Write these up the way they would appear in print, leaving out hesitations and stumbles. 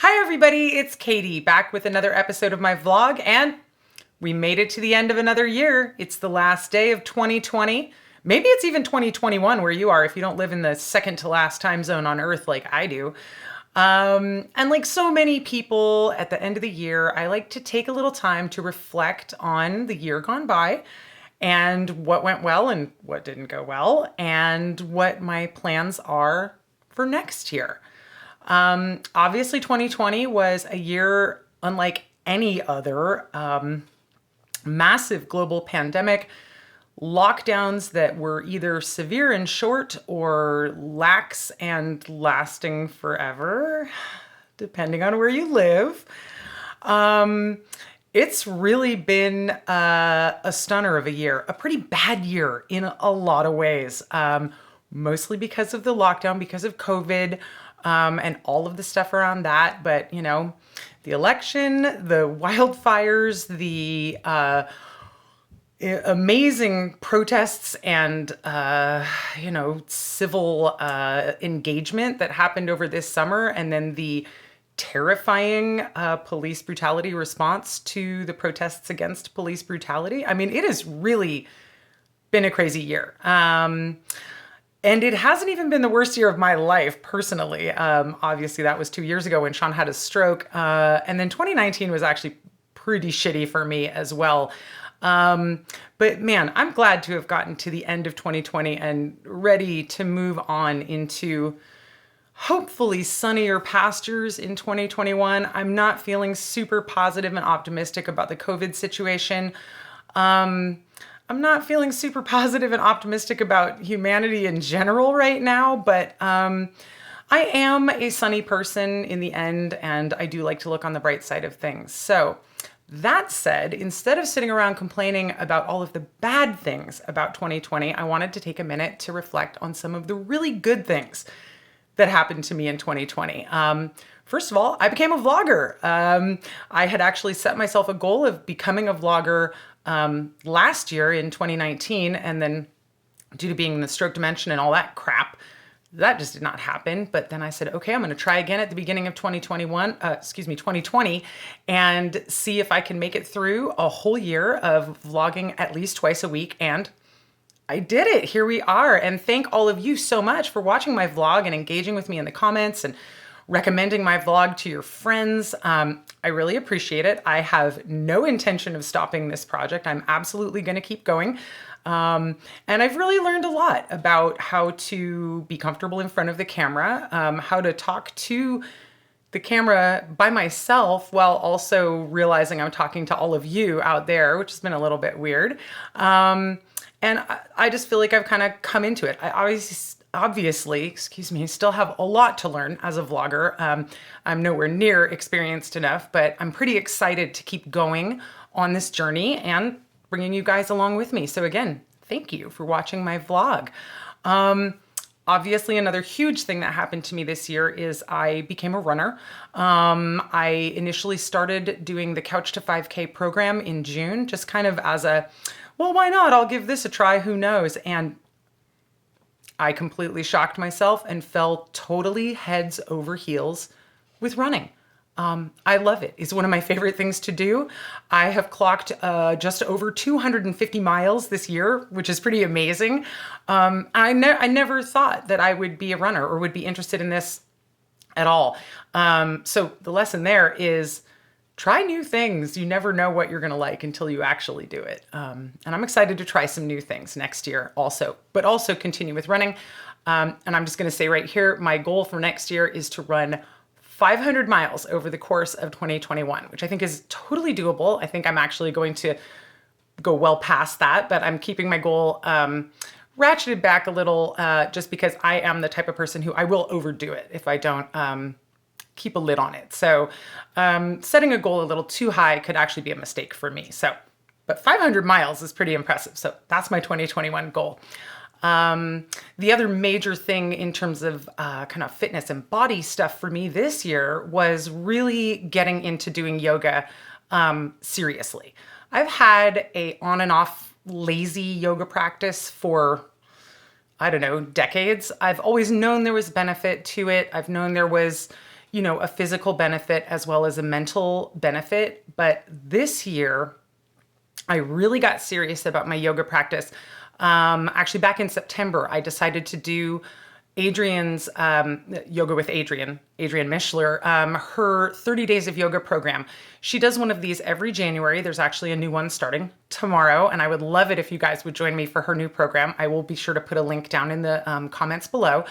Hi everybody, it's Katie back with another episode of my vlog, and we made it to the end of another year. It's the last day of 2020. Maybe it's even 2021 where you are if you don't live in the second to last time zone on Earth like I do. And like so many people at the end of the year, I like to take a little time to reflect on the year gone by and what went well and what didn't go well, and what my plans are for next year. Obviously, 2020 was a year unlike any other. Massive global pandemic, lockdowns that were either severe and short or lax and lasting forever, depending on where you live. It's really been a stunner of a year, a pretty bad year in a lot of ways, mostly because of the lockdown, because of COVID, and all of the stuff around that. But, you know, the election, the wildfires, the amazing protests and, civil engagement that happened over this summer, and then the terrifying police brutality response to the protests against police brutality. I mean, it has really been a crazy year. And it hasn't even been the worst year of my life personally. Obviously, that was 2 years ago when Sean had a stroke. And then 2019 was actually pretty shitty for me as well. But man, I'm glad to have gotten to the end of 2020 and ready to move on into hopefully sunnier pastures in 2021. I'm not feeling super positive and optimistic about the COVID situation. I'm not feeling super positive and optimistic about humanity in general right now, but I am a sunny person in the end, and I do like to look on the bright side of things. So that said, instead of sitting around complaining about all of the bad things about 2020, I wanted to take a minute to reflect on some of the really good things that happened to me in 2020. First of all, I became a vlogger. I had actually set myself a goal of becoming a vlogger last year in 2019, and then due to being in the stroke dimension and all that crap, that just did not happen. But then I said, okay, I'm going to try again at the beginning of 2020, and see if I can make it through a whole year of vlogging at least twice a week. And I did it. Here we are. And thank all of you so much for watching my vlog and engaging with me in the comments and recommending my vlog to your friends. I really appreciate it. I have no intention of stopping this project. I'm absolutely going to keep going. And I've really learned a lot about how to be comfortable in front of the camera, how to talk to the camera by myself while also realizing I'm talking to all of you out there, which has been a little bit weird. And I just feel like I've kind of come into it. I obviously, still have a lot to learn as a vlogger. I'm nowhere near experienced enough, but I'm pretty excited to keep going on this journey and bringing you guys along with me. So again, thank you for watching my vlog. Obviously, another huge thing that happened to me this year is I became a runner. I initially started doing the Couch to 5K program in June, just kind of as a, well, why not? I'll give this a try, who knows? And I completely shocked myself and fell totally heads over heels with running. I love it. It's one of my favorite things to do. I have clocked just over 250 miles this year, which is pretty amazing. I never thought that I would be a runner or would be interested in this at all. So the lesson there is try new things. You never know what you're going to like until you actually do it. And I'm excited to try some new things next year also, but also continue with running. And I'm just going to say right here, my goal for next year is to run 500 miles over the course of 2021, which I think is totally doable. I think I'm actually going to go well past that, but I'm keeping my goal ratcheted back a little just because I am the type of person who I will overdo it if I don't keep a lid on it. So setting a goal a little too high could actually be a mistake for me. So, but 500 miles is pretty impressive. So that's my 2021 goal. The other major thing in terms of kind of fitness and body stuff for me this year was really getting into doing yoga seriously. I've had a on and off lazy yoga practice for, I don't know, decades. I've always known there was benefit to it. I've known there was, a physical benefit as well as a mental benefit. But this year, I really got serious about my yoga practice. Actually, back in September, I decided to do Adrian's Yoga with Adrian Mishler, her 30 days of yoga program. She does one of these every January. There's actually a new one starting tomorrow, and I would love it if you guys would join me for her new program. I will be sure to put a link down in the comments below.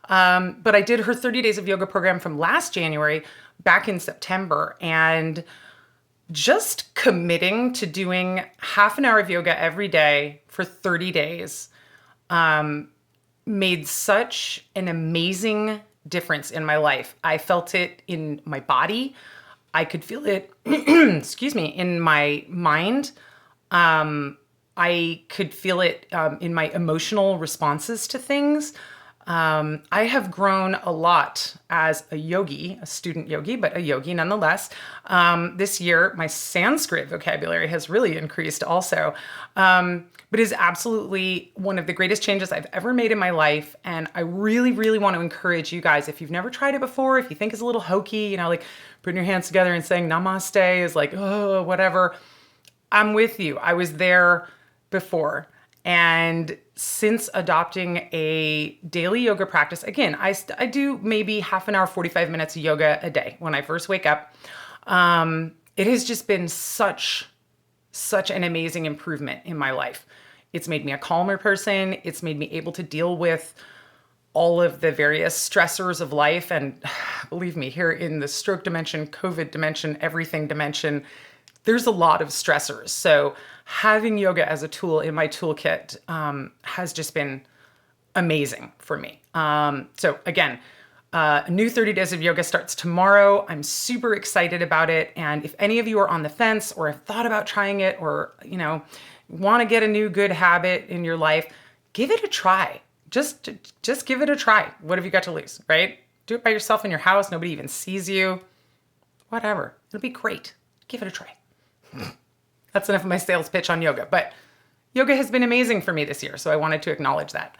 But I did her 30 days of yoga program from last January back in September, and just committing to doing half an hour of yoga every day for 30 days made such an amazing difference in my life. I felt it in my body. I could feel it, excuse me, in my mind. I could feel it in my emotional responses to things. I have grown a lot as a yogi, a student yogi, but a yogi nonetheless. This year, my Sanskrit vocabulary has really increased also, but is absolutely one of the greatest changes I've ever made in my life. And I really, really want to encourage you guys, if you've never tried it before, if you think it's a little hokey, like putting your hands together and saying namaste is like, oh, whatever. I'm with you. I was there before. And since adopting a daily yoga practice, again, I do maybe half an hour, 45 minutes of yoga a day when I first wake up. It has just been such an amazing improvement in my life. It's made me a calmer person. It's made me able to deal with all of the various stressors of life. And believe me, here in the stroke dimension, COVID dimension, everything dimension, there's a lot of stressors. So having yoga as a tool in my toolkit has just been amazing for me. So again, a new 30 days of yoga starts tomorrow. I'm super excited about it. And if any of you are on the fence or have thought about trying it, or, want to get a new good habit in your life, give it a try. Just give it a try. What have you got to lose, right? Do it by yourself in your house. Nobody even sees you. Whatever. It'll be great. Give it a try. That's enough of my sales pitch on yoga, but yoga has been amazing for me this year, so I wanted to acknowledge that.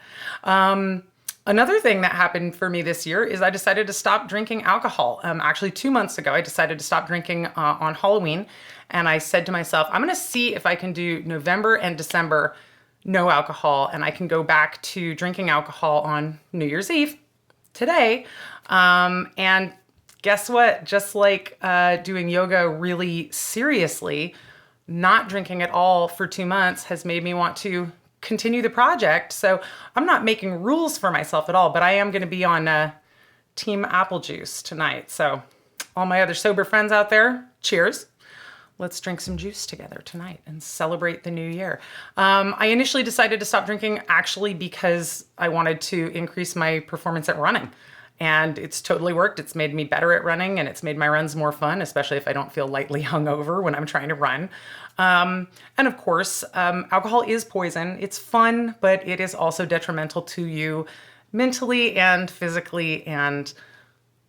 Another thing that happened for me this year is I decided to stop drinking alcohol. Actually, 2 months ago, I decided to stop drinking on Halloween, and I said to myself, I'm going to see if I can do November and December no alcohol, and I can go back to drinking alcohol on New Year's Eve today. And guess what? Just like doing yoga really seriously, not drinking at all for 2 months has made me want to continue the project. So I'm not making rules for myself at all, but I am going to be on Team Apple Juice tonight. So all my other sober friends out there, cheers. Let's drink some juice together tonight and celebrate the new year. I initially decided to stop drinking actually because I wanted to increase my performance at running. And it's totally worked. It's made me better at running, and it's made my runs more fun, especially if I don't feel lightly hungover when I'm trying to run. And of course, alcohol is poison. It's fun, but it is also detrimental to you mentally and physically, and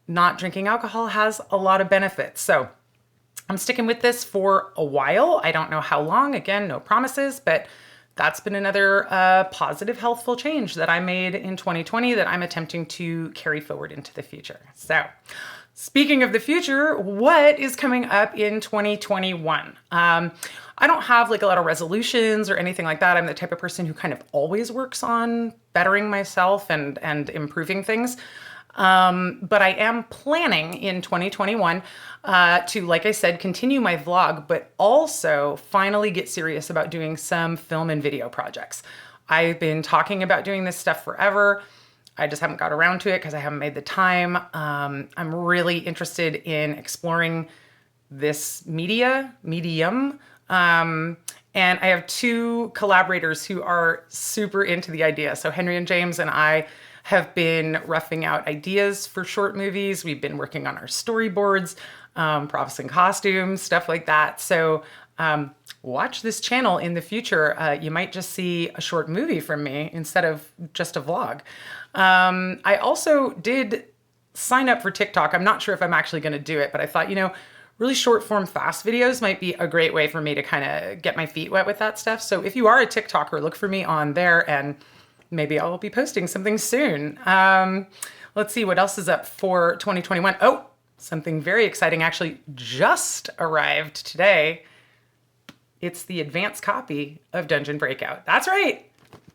not drinking alcohol has a lot of benefits. So I'm sticking with this for a while. I don't know how long. Again, no promises, but that's been another positive, healthful change that I made in 2020 that I'm attempting to carry forward into the future. So speaking of the future, what is coming up in 2021? I don't have like a lot of resolutions or anything like that. I'm the type of person who kind of always works on bettering myself and improving things. But I am planning in 2021 to, like I said, continue my vlog, but also finally get serious about doing some film and video projects. I've been talking about doing this stuff forever. I just haven't got around to it because I haven't made the time. I'm really interested in exploring this medium. And I have 2 collaborators who are super into the idea. So Henry and James and I have been roughing out ideas for short movies. We've been working on our storyboards, props and costumes, stuff like that. So watch this channel in the future. You might just see a short movie from me instead of just a vlog. I also did sign up for TikTok. I'm not sure if I'm actually going to do it, but I thought, really short form fast videos might be a great way for me to kind of get my feet wet with that stuff. So if you are a TikToker, look for me on there, and maybe I'll be posting something soon. Let's see what else is up for 2021. Oh, something very exciting actually just arrived today. It's the advanced copy of Dungeon Breakout. That's right.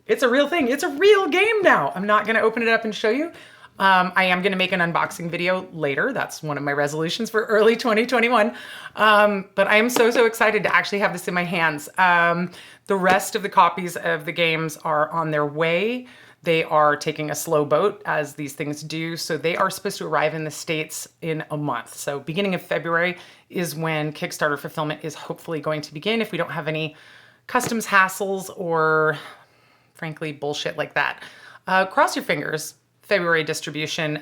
It's a real thing. It's a real game now. I'm not going to open it up and show you. I am going to make an unboxing video later. That's one of my resolutions for early 2021. But I am so excited to actually have this in my hands. The rest of the copies of the games are on their way. They are taking a slow boat, as these things do. So they are supposed to arrive in the States in a month. So beginning of February is when Kickstarter fulfillment is hopefully going to begin, if we don't have any customs hassles or, frankly, bullshit like that. Cross your fingers. February distribution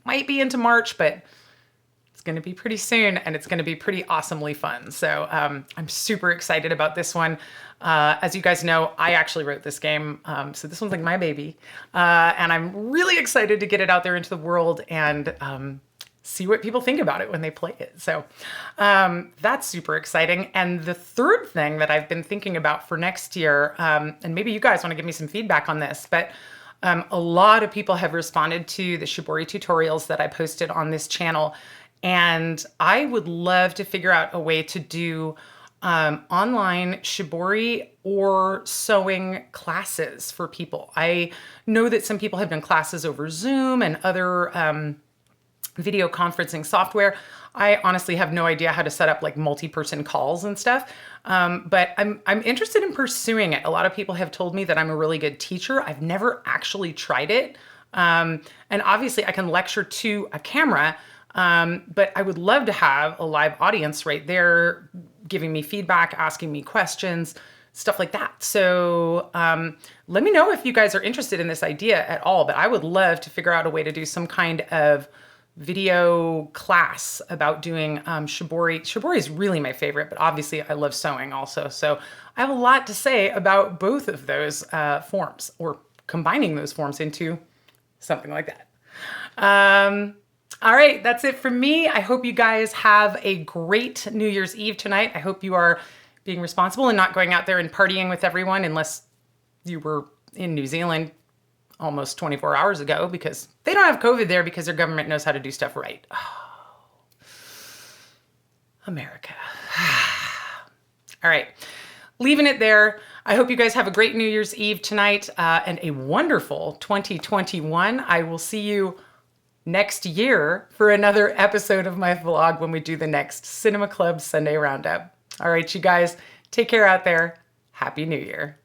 might be into March, but it's going to be pretty soon, and it's going to be pretty awesomely fun. So I'm super excited about this one. As you guys know, I actually wrote this game, so this one's like my baby, and I'm really excited to get it out there into the world and see what people think about it when they play it. So that's super exciting. And the third thing that I've been thinking about for next year, and maybe you guys want to give me some feedback on this, but a lot of people have responded to the Shibori tutorials that I posted on this channel, and I would love to figure out a way to do online Shibori or sewing classes for people. I know that some people have done classes over Zoom and other video conferencing software. I honestly have no idea how to set up like multi-person calls and stuff, but I'm interested in pursuing it. A lot of people have told me that I'm a really good teacher. I've never actually tried it, and obviously I can lecture to a camera, but I would love to have a live audience right there giving me feedback, asking me questions, stuff like that. So let me know if you guys are interested in this idea at all, but I would love to figure out a way to do some kind of video class about doing Shibori. Shibori is really my favorite, but obviously I love sewing also. So I have a lot to say about both of those forms, or combining those forms into something like that. All right, that's it from me. I hope you guys have a great New Year's Eve tonight. I hope you are being responsible and not going out there and partying with everyone, unless you were in New Zealand almost 24 hours ago, because they don't have COVID there because their government knows how to do stuff right. Oh, America. All right, leaving it there. I hope you guys have a great New Year's Eve tonight and a wonderful 2021. I will see you next year for another episode of my vlog when we do the next Cinema Club Sunday Roundup. All right, you guys, take care out there. Happy New Year.